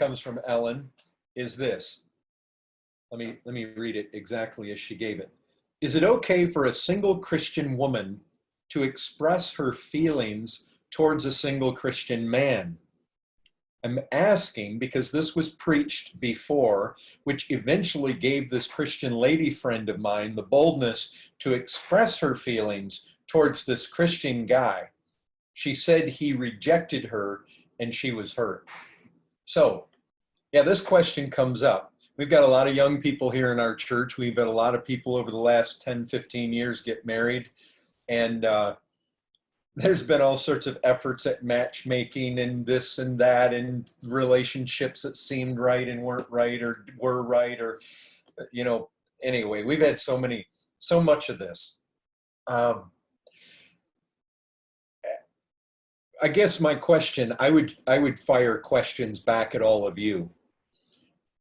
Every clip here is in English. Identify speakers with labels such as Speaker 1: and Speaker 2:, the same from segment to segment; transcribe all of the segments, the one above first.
Speaker 1: comes from Ellen is this. Let me read it exactly as she gave it. Is it okay for a single Christian woman to express her feelings towards a single Christian man? I'm asking because this was preached before, which eventually gave this Christian lady friend of mine the boldness to express her feelings towards this Christian guy. She said he rejected her and she was hurt. So, yeah, this question comes up. We've got a lot of young people here in our church. We've had a lot of people over the last 10, 15 years get married. And there's been all sorts of efforts at matchmaking and this and that, and relationships that seemed right and weren't right, or were right, or, you know, anyway, we've had so much of this. I guess my question, I would fire questions back at all of you.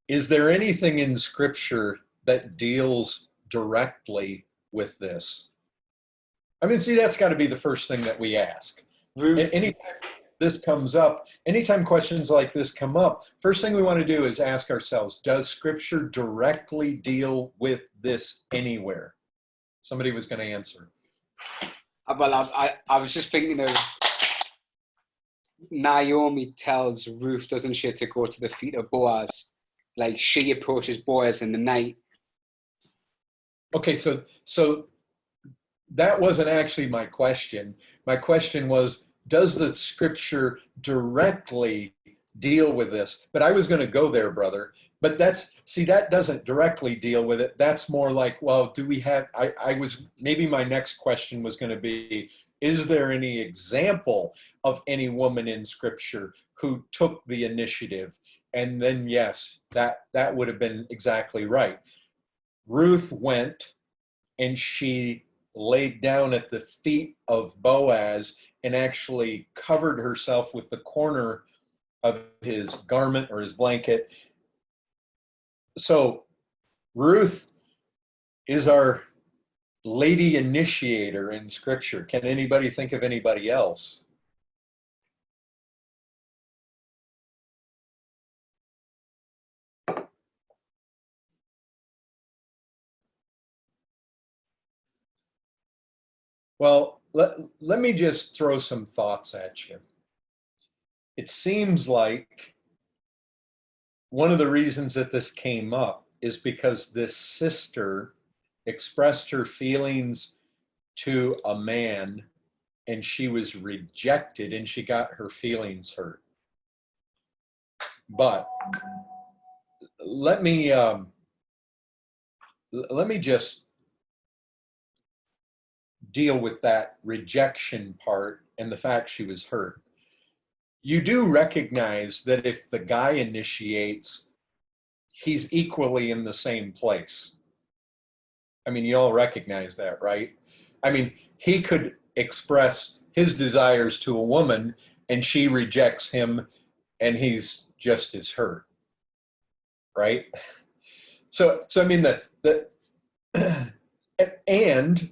Speaker 1: Is there anything in Scripture that deals directly with this? I mean, see, that's got to be the first thing that we ask. Anytime this comes up, anytime questions like this come up, first thing we want to do is ask ourselves, does Scripture directly deal with this anywhere? Somebody was going to answer.
Speaker 2: Well, I was just thinking of Naomi tells Ruth, doesn't she, to go to the feet of Boaz. Like, she approaches Boaz in the night.
Speaker 1: Okay, so that wasn't actually my question. My question was, does the Scripture directly deal with this? But I was going to go there, brother. But that doesn't directly deal with it. That's more like, well, do we have, maybe my next question was going to be, is there any example of any woman in Scripture who took the initiative? And then, yes, that would have been exactly right. Ruth went and she laid down at the feet of Boaz and actually covered herself with the corner of his garment or his blanket. So Ruth is our lady initiator in Scripture. Can anybody think of anybody else? Well, let me just throw some thoughts at you. It seems like one of the reasons that this came up is because this sister expressed her feelings to a man and she was rejected and she got her feelings hurt. But let me just deal with that rejection part and the fact she was hurt. You do recognize that if the guy initiates, he's equally in the same place. I mean, you all recognize that, right? I mean, he could express his desires to a woman and she rejects him and he's just as hurt, right? So I mean, and,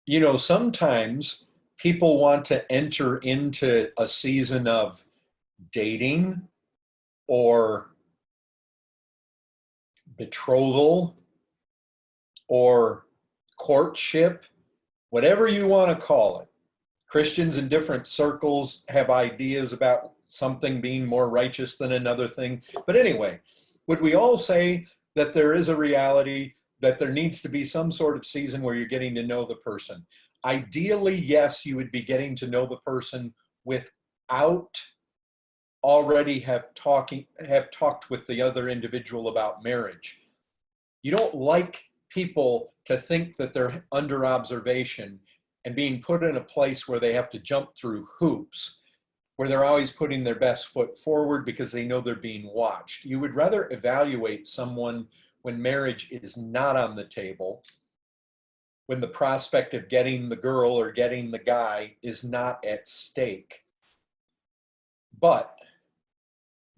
Speaker 1: you know, sometimes people want to enter into a season of dating or betrothal or courtship, whatever you want to call it. Christians in different circles have ideas about something being more righteous than another thing. But anyway, would we all say that there is a reality that there needs to be some sort of season where you're getting to know the person? Ideally, yes, you would be getting to know the person without already have talked with the other individual about marriage. You don't like people to think that they're under observation and being put in a place where they have to jump through hoops, where they're always putting their best foot forward because they know they're being watched. You would rather evaluate someone when marriage is not on the table, when the prospect of getting the girl or getting the guy is not at stake. But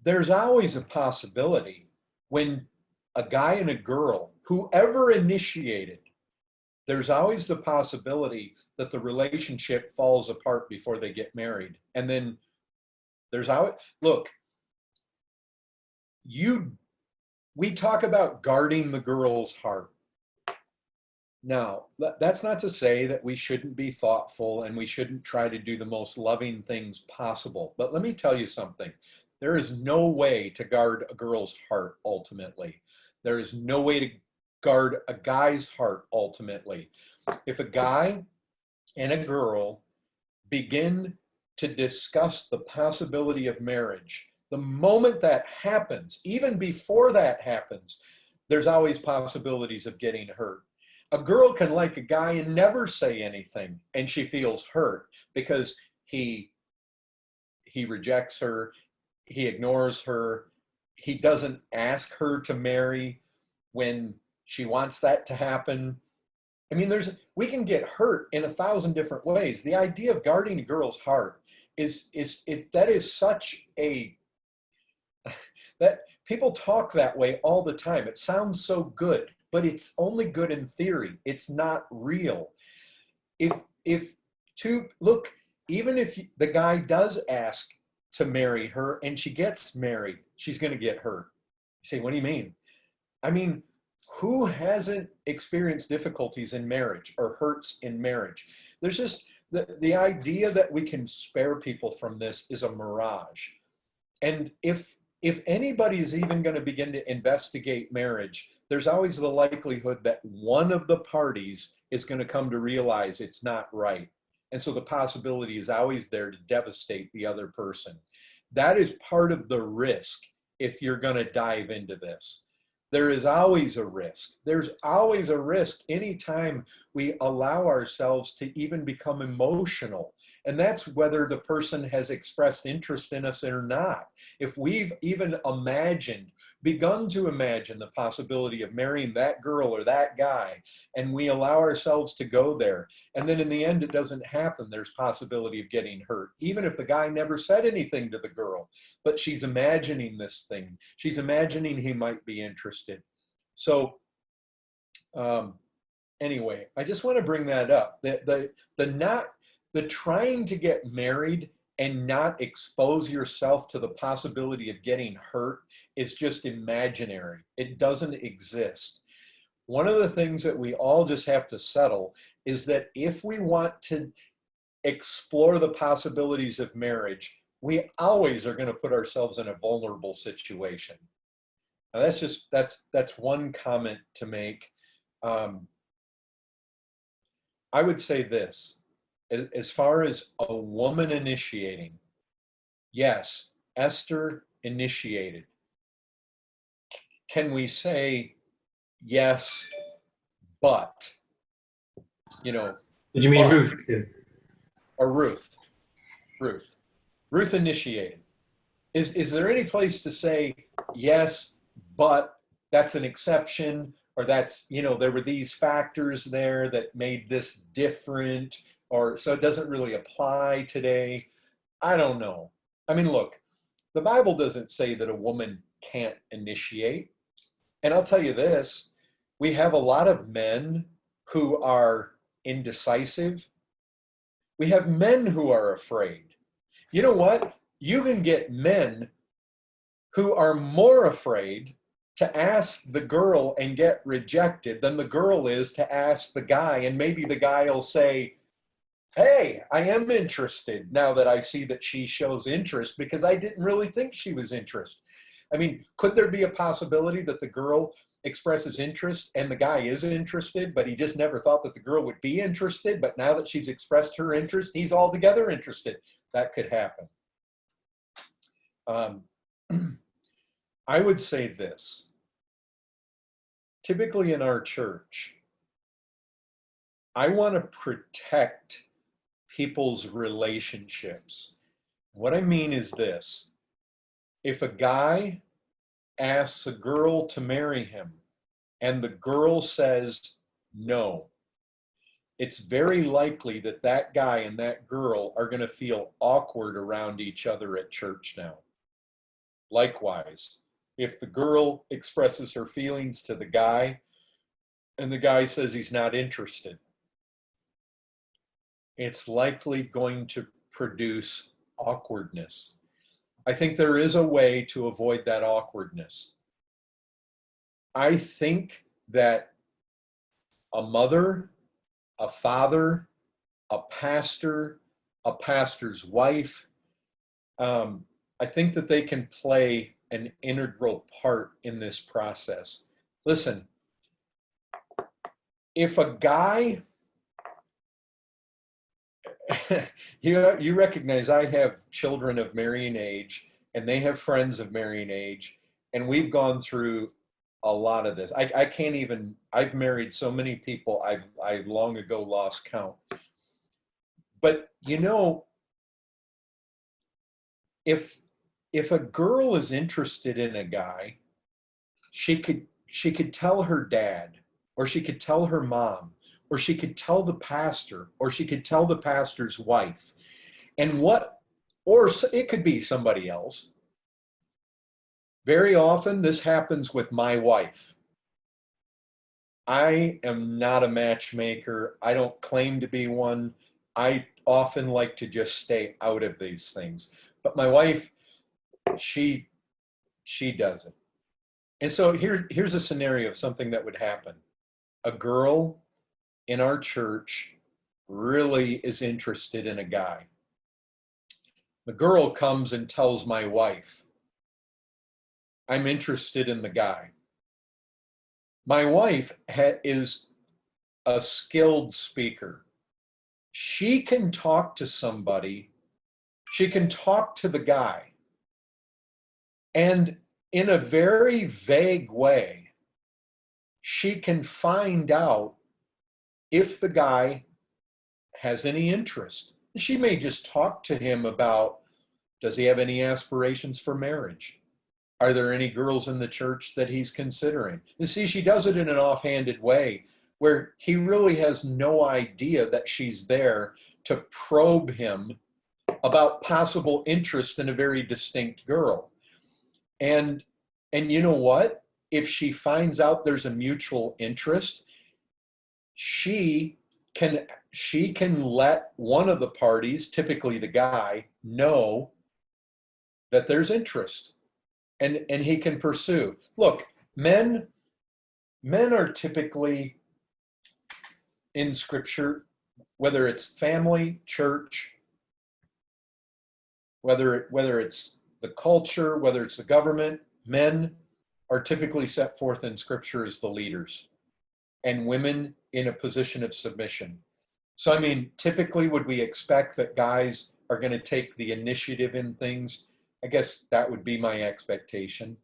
Speaker 1: there's always a possibility when a guy and a girl, whoever initiated, there's always the possibility that the relationship falls apart before they get married. And then there's always, look, we talk about guarding the girl's heart. Now, that's not to say that we shouldn't be thoughtful and we shouldn't try to do the most loving things possible. But let me tell you something. There is no way to guard a girl's heart ultimately. There is no way to guard a guy's heart ultimately. If a guy and a girl begin to discuss the possibility of marriage, the moment that happens, even before that happens, there's always possibilities of getting hurt. A girl can like a guy and never say anything, and she feels hurt because he rejects her, he ignores her, he doesn't ask her to marry when she wants that to happen. I mean, we can get hurt in 1,000 different ways. The idea of guarding a girl's heart that is such a, that people talk that way all the time. It sounds so good, but it's only good in theory. It's not real. Even if the guy does ask to marry her and she gets married, she's going to get hurt. You say, what do you mean? I mean, who hasn't experienced difficulties in marriage or hurts in marriage? There's just the idea that we can spare people from this is a mirage. And if anybody's even going to begin to investigate marriage, there's always the likelihood that one of the parties is going to come to realize it's not right. And so the possibility is always there to devastate the other person. That is part of the risk if you're going to dive into this. There is always a risk. There's always a risk anytime we allow ourselves to even become emotional. And that's whether the person has expressed interest in us or not. If we've even begun to imagine the possibility of marrying that girl or that guy, and we allow ourselves to go there, and then in the end it doesn't happen, there's possibility of getting hurt. Even if the guy never said anything to the girl, but she's imagining this thing. She's imagining he might be interested. So anyway, I just want to bring that up. The trying to get married and not expose yourself to the possibility of getting hurt is just imaginary. It doesn't exist. One of the things that we all just have to settle is that if we want to explore the possibilities of marriage, we always are going to put ourselves in a vulnerable situation. Now that's one comment to make. I would say this. As far as a woman initiating, yes, Esther initiated. Can we say yes, but,
Speaker 3: Did you mean Ruth too?
Speaker 1: Or Ruth initiated. Is there any place to say yes, but that's an exception, or that's, there were these factors there that made this different, or so it doesn't really apply today? I don't know. I mean, look, the Bible doesn't say that a woman can't initiate. And I'll tell you this, we have a lot of men who are indecisive. We have men who are afraid. You know what? You can get men who are more afraid to ask the girl and get rejected than the girl is to ask the guy. And maybe the guy will say, hey, I am interested now that I see that she shows interest, because I didn't really think she was interested. I mean, could there be a possibility that the girl expresses interest and the guy is interested, but he just never thought that the girl would be interested, but now that she's expressed her interest, he's altogether interested? That could happen. I would say this. Typically in our church, I want to protect people's relationships. What I mean is this. If a guy asks a girl to marry him and the girl says no, it's very likely that that guy and that girl are going to feel awkward around each other at church now. Likewise, if the girl expresses her feelings to the guy and the guy says he's not interested, it's likely going to produce awkwardness. I think there is a way to avoid that awkwardness. I think that a mother, a father, a pastor's wife, I think that they can play an integral part in this process. Listen, if a guy, you recognize I have children of marrying age, and they have friends of marrying age, and we've gone through a lot of this. I can't even, I've married so many people, I've long ago lost count. But you know, if a girl is interested in a guy, she could tell her dad, or she could tell her mom, or she could tell the pastor, or she could tell the pastor's wife. And or it could be somebody else. Very often this happens with my wife. I am not a matchmaker. I don't claim to be one. I often like to just stay out of these things. But my wife, she does it. And so here's a scenario of something that would happen. A girl in our church really is interested in a guy. The girl comes and tells my wife, I'm interested in the guy. My wife is a skilled speaker. She can talk to somebody. She can talk to the guy. And in a very vague way, she can find out if the guy has any interest. She may just talk to him about, does he have any aspirations for marriage? Are there any girls in the church that he's considering? You see, she does it in an offhanded way where he really has no idea that she's there to probe him about possible interest in a very distinct girl. And you know what? If she finds out there's a mutual interest, she can let one of the parties, typically the guy, know that there's interest. And he can pursue. Look, men are typically in Scripture, whether it's family, church, whether it's the culture, whether it's the government, men are typically set forth in Scripture as the leaders, and women in a position of submission. So, I mean, typically would we expect that guys are going to take the initiative in things? I guess that would be my expectation.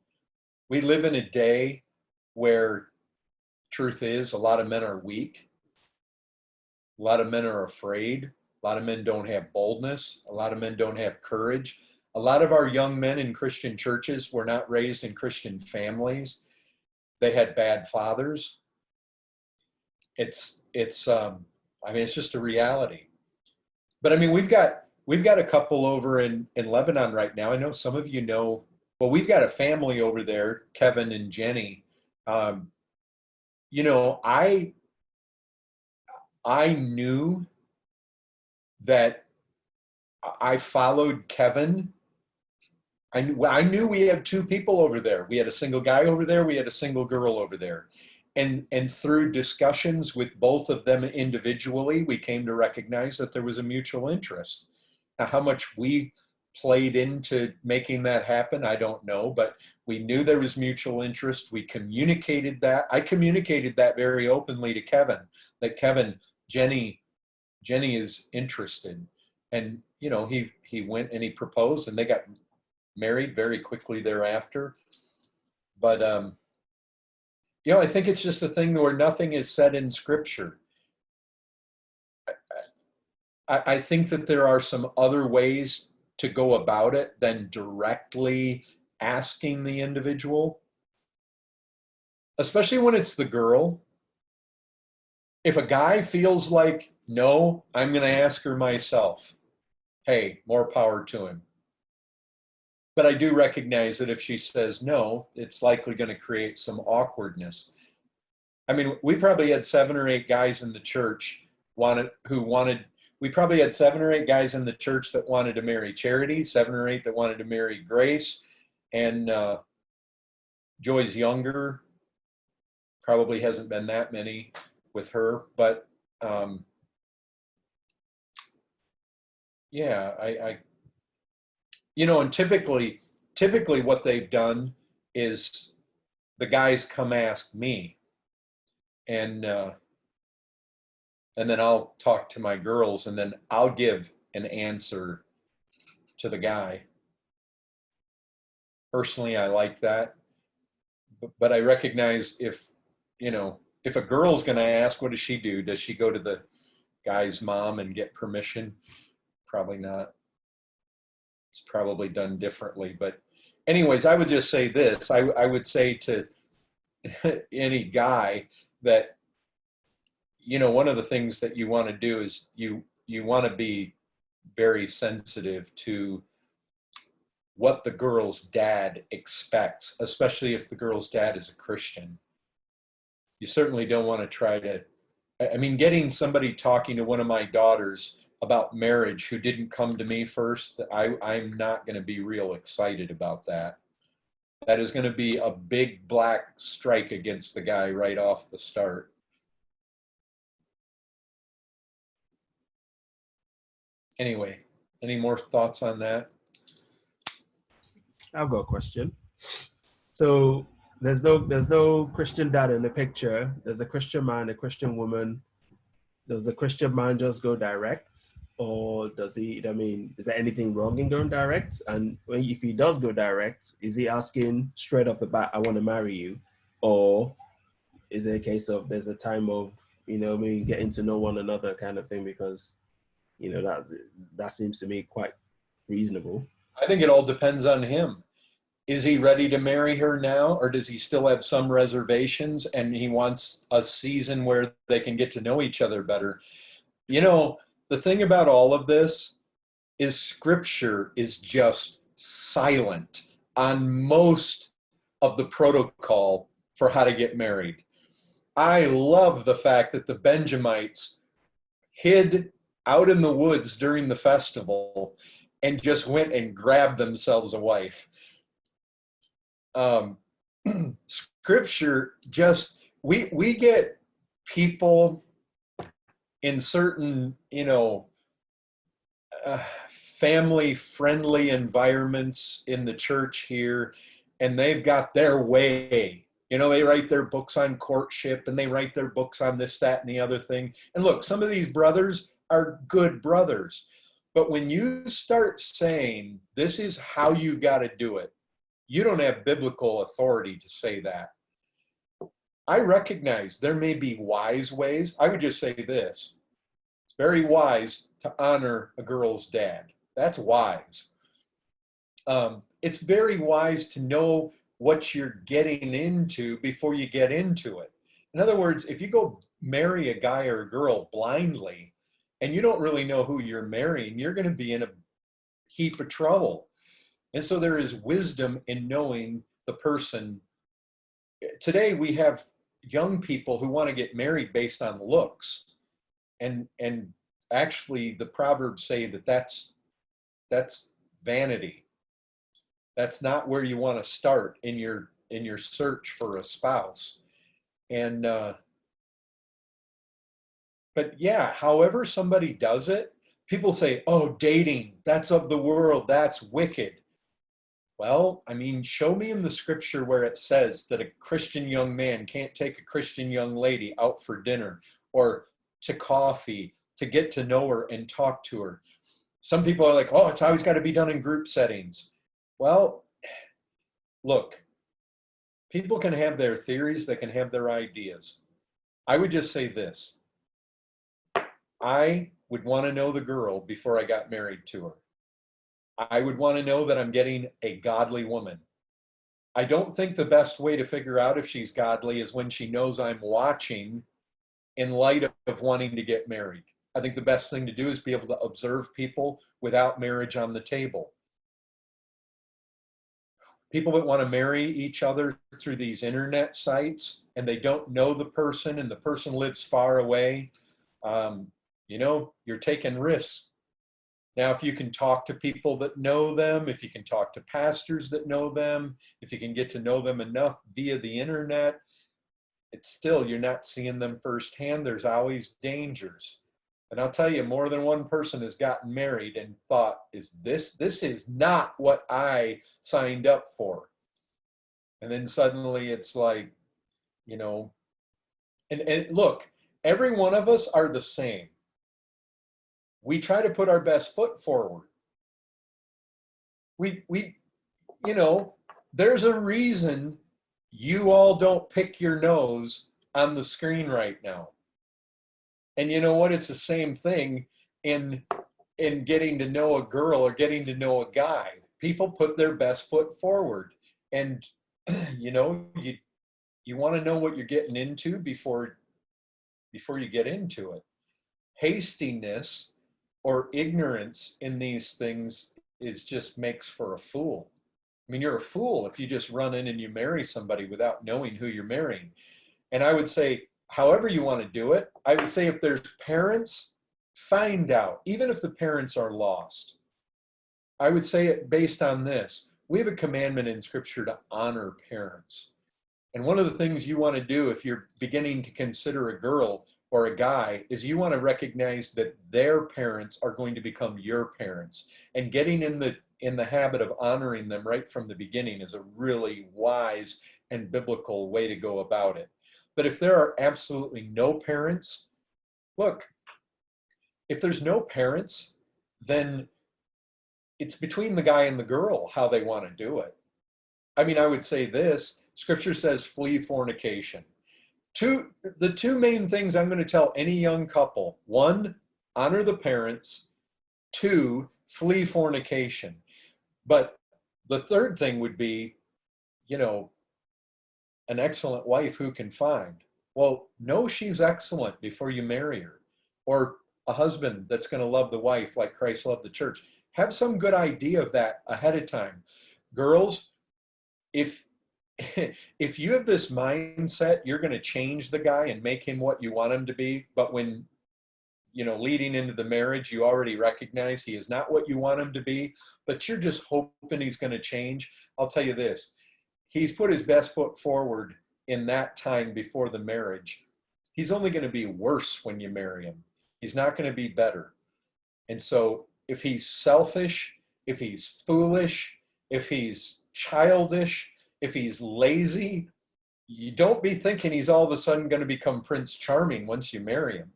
Speaker 1: We live in a day where truth is a lot of men are weak. A lot of men are afraid. A lot of men don't have boldness. A lot of men don't have courage. A lot of our young men in Christian churches were not raised in Christian families. They had bad fathers. It's just a reality. But I mean, we've got a couple over in Lebanon right now. I know some of you know, well, we've got a family over there, Kevin and Jenny. You know, I knew that I followed Kevin. I knew we had two people over there. We had a single guy over there. We had a single girl over there. And through discussions with both of them individually, we came to recognize that there was a mutual interest. Now, how much we played into making that happen, I don't know, but we knew there was mutual interest. We communicated that. I communicated that very openly to Kevin, that Kevin, Jenny is interested. And, you know, he went and he proposed and they got married very quickly thereafter. But, you know, I think it's just a thing where nothing is said in Scripture. I think that there are some other ways to go about it than directly asking the individual, especially when it's the girl. If a guy feels like, no, I'm going to ask her myself, hey, more power to him. But I do recognize that if she says no, it's likely going to create some awkwardness. I mean, we probably had 7 or 8 guys in the church we we probably had 7 or 8 guys in the church that wanted to marry Charity, 7 or 8 that wanted to marry Grace, and Joy's younger. Probably hasn't been that many with her, but yeah, I and typically what they've done is the guys come ask me, and then I'll talk to my girls, and then I'll give an answer to the guy. Personally, I like that, but I recognize if a girl's going to ask, what does she do? Does she go to the guy's mom and get permission? Probably not. It's probably done differently. But anyways, I would just say this. I would say to any guy that, one of the things that you want to do is you want to be very sensitive to what the girl's dad expects, especially if the girl's dad is a Christian. You certainly don't want to try to, getting somebody talking to one of my daughters about marriage who didn't come to me first, I'm not going to be real excited about that. That is going to be a big black strike against the guy right off the start. Anyway, any more thoughts on that?
Speaker 4: I've got a question. So there's no Christian dad in the picture. There's a Christian man, a Christian woman. Does the Christian man just go direct, or does he? Is there anything wrong in going direct? And if he does go direct, is he asking straight off the bat, "I want to marry you," or is it a case of there's a time of getting to know one another kind of thing? Because that seems to me quite reasonable.
Speaker 1: I think it all depends on him. Is he ready to marry her now, or does he still have some reservations and he wants a season where they can get to know each other better? The thing about all of this is Scripture is just silent on most of the protocol for how to get married. I love the fact that the Benjamites hid out in the woods during the festival and just went and grabbed themselves a wife. Scripture just, we get people in certain, family-friendly environments in the church here, and they've got their way. They write their books on courtship, and they write their books on this, that, and the other thing. And look, some of these brothers are good brothers. But when you start saying, this is how you've got to do it, you don't have biblical authority to say that. I recognize there may be wise ways. I would just say this. It's very wise to honor a girl's dad. That's wise. It's very wise to know what you're getting into before you get into it. In other words, if you go marry a guy or a girl blindly and you don't really know who you're marrying, you're going to be in a heap of trouble. And so there is wisdom in knowing the person. Today we have young people who want to get married based on looks. And actually the Proverbs say that that's vanity. That's not where you want to start in your search for a spouse. And but yeah, however somebody does it, people say, "Oh, dating, that's of the world, that's wicked." Well, show me in the Scripture where it says that a Christian young man can't take a Christian young lady out for dinner or to coffee to get to know her and talk to her. Some people are like, "Oh, it's always got to be done in group settings." Well, look, people can have their theories, they can have their ideas. I would just say this. I would want to know the girl before I got married to her. I would want to know that I'm getting a godly woman. I don't think the best way to figure out if she's godly is when she knows I'm watching in light of wanting to get married. I think the best thing to do is be able to observe people without marriage on the table. People that want to marry each other through these internet sites and they don't know the person and the person lives far away, You know, you're taking risks. Now, if you can talk to people that know them, if you can talk to pastors that know them, if you can get to know them enough via the internet, it's still, you're not seeing them firsthand. There's always dangers. And I'll tell you, more than one person has gotten married and thought, this is not what I signed up for. And then suddenly it's like, you know, and look, every one of us are the same. We try to put our best foot forward. We, you know, there's a reason you all don't pick your nose on the screen right now. And you know what? It's the same thing in getting to know a girl or getting to know a guy. People put their best foot forward. And, you know, you want to know what you're getting into before you get into it. Hastiness or ignorance in these things just makes for a fool. I mean, you're a fool if you just run in and you marry somebody without knowing who you're marrying. And I would say, however you want to do it, I would say if there's parents, find out, even if the parents are lost. I would say it based on this. We have a commandment in Scripture to honor parents. And one of the things you want to do if you're beginning to consider a girl or a guy is you want to recognize that their parents are going to become your parents. And getting in the habit of honoring them right from the beginning is a really wise and biblical way to go about it. But if there are absolutely no parents, look, if there's no parents, then it's between the guy and the girl how they want to do it. I mean, I would say this, Scripture says flee fornication. The two main things I'm going to tell any young couple: one, honor the parents; two, flee fornication. But the third thing would be, you know, an excellent wife who can find. Well, know she's excellent before you marry her. Or a husband that's going to love the wife like Christ loved the church. Have some good idea of that ahead of time. Girls, if you have this mindset, you're going to change the guy and make him what you want him to be, but when, you know, leading into the marriage, you already recognize he is not what you want him to be, but you're just hoping he's going to change. I'll tell you this, he's put his best foot forward in that time before the marriage. He's only going to be worse when you marry him. He's not going to be better. And so if he's selfish, if he's foolish, if he's childish, if he's lazy, you don't be thinking he's all of a sudden going to become Prince Charming once you marry him.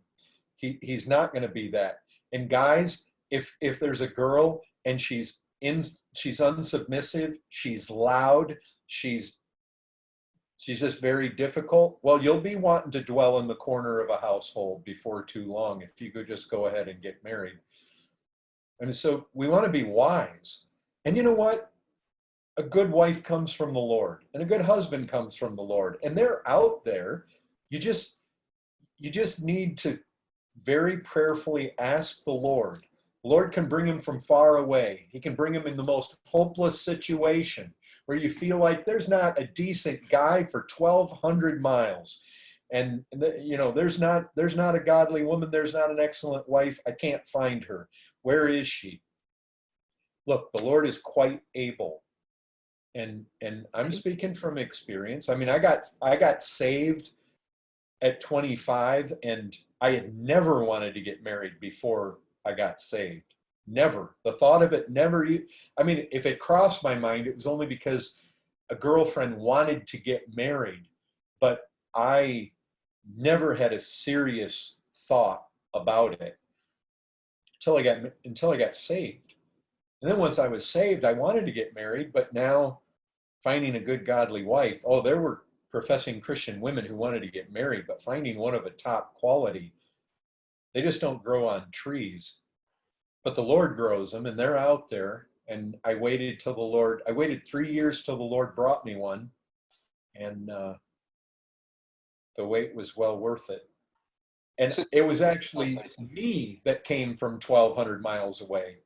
Speaker 1: He's not going to be that. And guys, if there's a girl and she's unsubmissive, she's loud, she's just very difficult, well, you'll be wanting to dwell in the corner of a household before too long if you could just go ahead and get married. And so we want to be wise. And you know what? A good wife comes from the Lord, and a good husband comes from the Lord, and they're out there. You just need to very prayerfully ask the Lord. The Lord can bring him from far away. He can bring him in the most hopeless situation where you feel like there's not a decent guy for 1,200 miles. And you know, there's not a godly woman. There's not an excellent wife. I can't find her. Where is she? Look, the Lord is quite able. And I'm speaking from experience. I mean, I got saved at 25, and I had never wanted to get married before I got saved. Never. The thought of it never. I mean, if it crossed my mind, it was only because a girlfriend wanted to get married, but I never had a serious thought about it until I got saved. And then once I was saved, I wanted to get married, but now finding a good godly wife, there were professing Christian women who wanted to get married, but finding one of a top quality, they just don't grow on trees. But the Lord grows them, and they're out there. And I waited 3 years till the Lord brought me one, and the wait was well worth it. And it was actually me that came from 1,200 miles away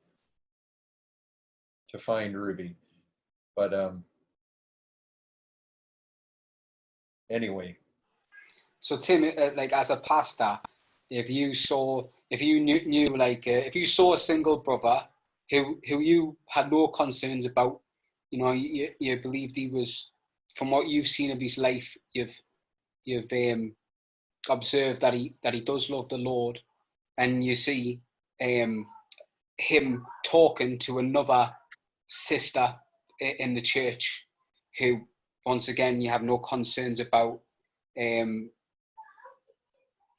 Speaker 1: to find Ruby. But anyway.
Speaker 2: So Tim, like as a pastor, if you saw if you knew like, if you saw a single brother who you had no concerns about, you know, you believed he was, from what you've seen of his life, you've observed that he does love the Lord, and you see him talking to another sister in the church who, once again, you have no concerns about, you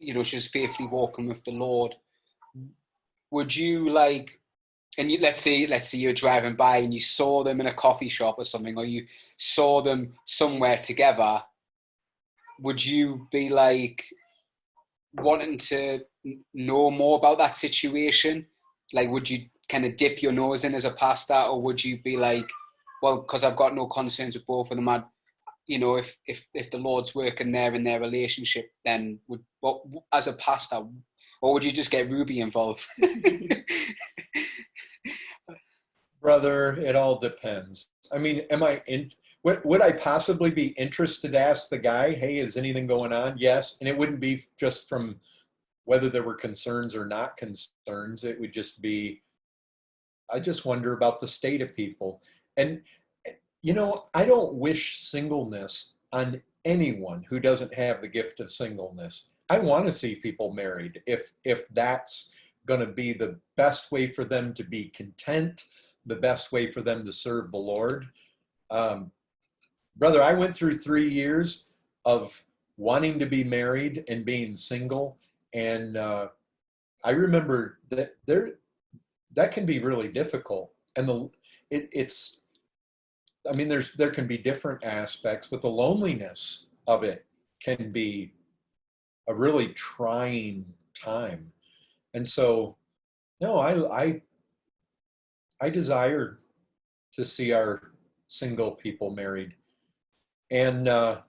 Speaker 2: know, she's faithfully walking with the Lord. Would you like, and let's say you're driving by and you saw them in a coffee shop or something, or you saw them somewhere together, would you be like wanting to know more about that situation? Like, would you kind of dip your nose in as a pastor, or would you be like, well, because I've got no concerns with both of them, you know, if the Lord's working there in their relationship, then as a pastor, or would you just get Ruby involved?
Speaker 1: Brother, it all depends. I mean, would I possibly be interested to ask the guy, hey, is anything going on? Yes. And it wouldn't be just from whether there were concerns or not concerns. It would just be, I just wonder about the state of people. And, you know, I don't wish singleness on anyone who doesn't have the gift of singleness. I want to see people married if that's going to be the best way for them to be content, the best way for them to serve the Lord. Brother, I went through 3 years of wanting to be married and being single. And I remember that that can be really difficult. And there can be different aspects, but the loneliness of it can be a really trying time. And so, no, I desire to see our single people married. And I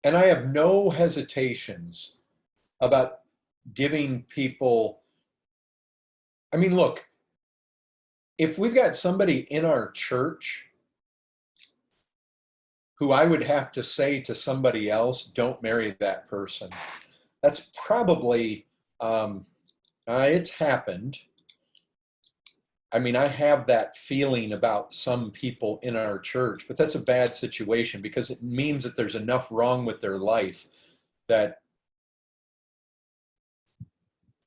Speaker 1: have no hesitations about giving people, I mean, look, if we've got somebody in our church who I would have to say to somebody else, don't marry that person, that's probably, it's happened. I mean, I have that feeling about some people in our church, but that's a bad situation because it means that there's enough wrong with their life that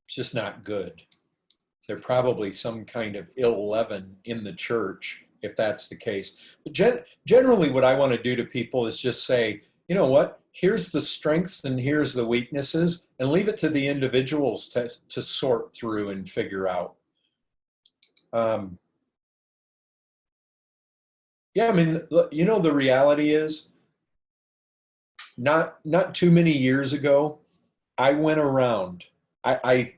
Speaker 1: it's just not good. They're probably some kind of ill leaven in the church, if that's the case. But generally, what I want to do to people is just say, you know what? Here's the strengths and here's the weaknesses, and leave it to the individuals to sort through and figure out. Yeah, I mean, you know, the reality is not too many years ago, I went around, I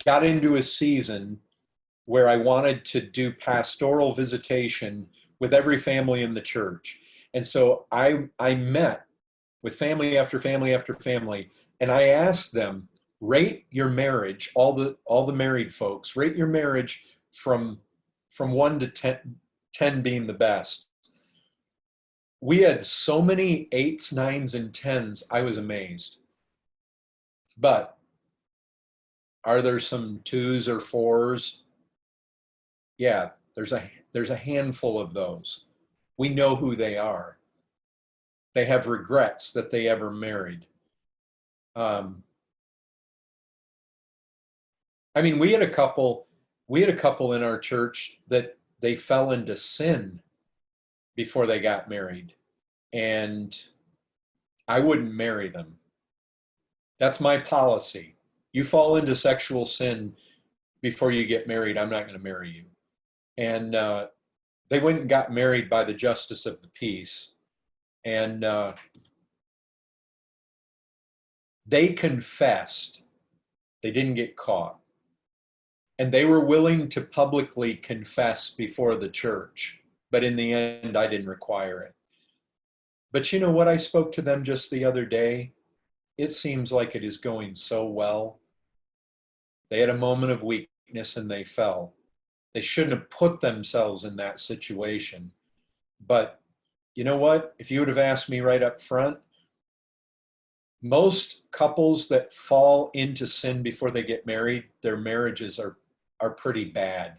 Speaker 1: got into a season where I wanted to do pastoral visitation with every family in the church. And so I met with family after family after family, and I asked them, rate your marriage, all the married folks, rate your marriage from 1 to 10 being the best. We had so many 8s, 9s, and 10s, I was amazed. But are there some 2s or 4s? Yeah, there's a handful of those. We know who they are. They have regrets that they ever married. I mean, we had a couple in our church that they fell into sin before they got married, and I wouldn't marry them. That's my policy. You fall into sexual sin before you get married, I'm not going to marry you. And they went and got married by the justice of the peace, and they confessed. They didn't get caught. And they were willing to publicly confess before the church. But in the end, I didn't require it. But you know what? I spoke to them just the other day. It seems like it is going so well. They had a moment of weakness and they fell. They shouldn't have put themselves in that situation. But you know what? If you would have asked me right up front, most couples that fall into sin before they get married, their marriages are pretty bad.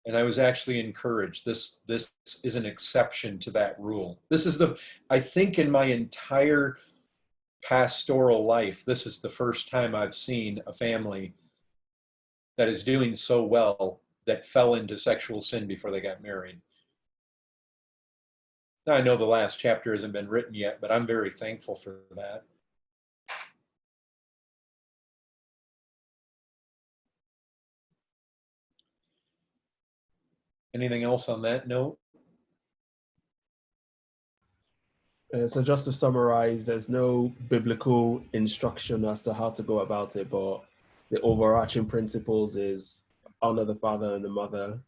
Speaker 1: And I was actually encouraged. This is an exception to that rule. This is I think in my entire pastoral life, this is the first time I've seen a family that is doing so well that fell into sexual sin before they got married. Now, I know the last chapter hasn't been written yet, but I'm very thankful for that. Anything else on that note?
Speaker 4: So just to summarize, there's no biblical instruction as to how to go about it, but the overarching principles is honor the father and the mother.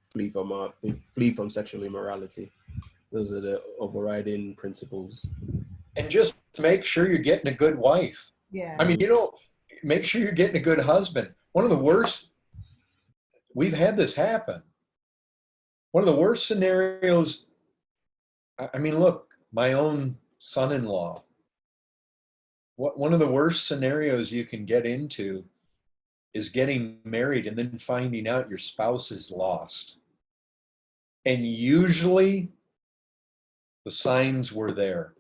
Speaker 4: Flee from sexual immorality. Those are the overriding principles.
Speaker 1: And just make sure you're getting a good wife.
Speaker 5: Yeah.
Speaker 1: I mean, make sure you're getting a good husband. One of the worst, we've had this happen. One of the worst scenarios, I mean, look, my own son-in-law, one of the worst scenarios you can get into is getting married and then finding out your spouse is lost. And usually the signs were there.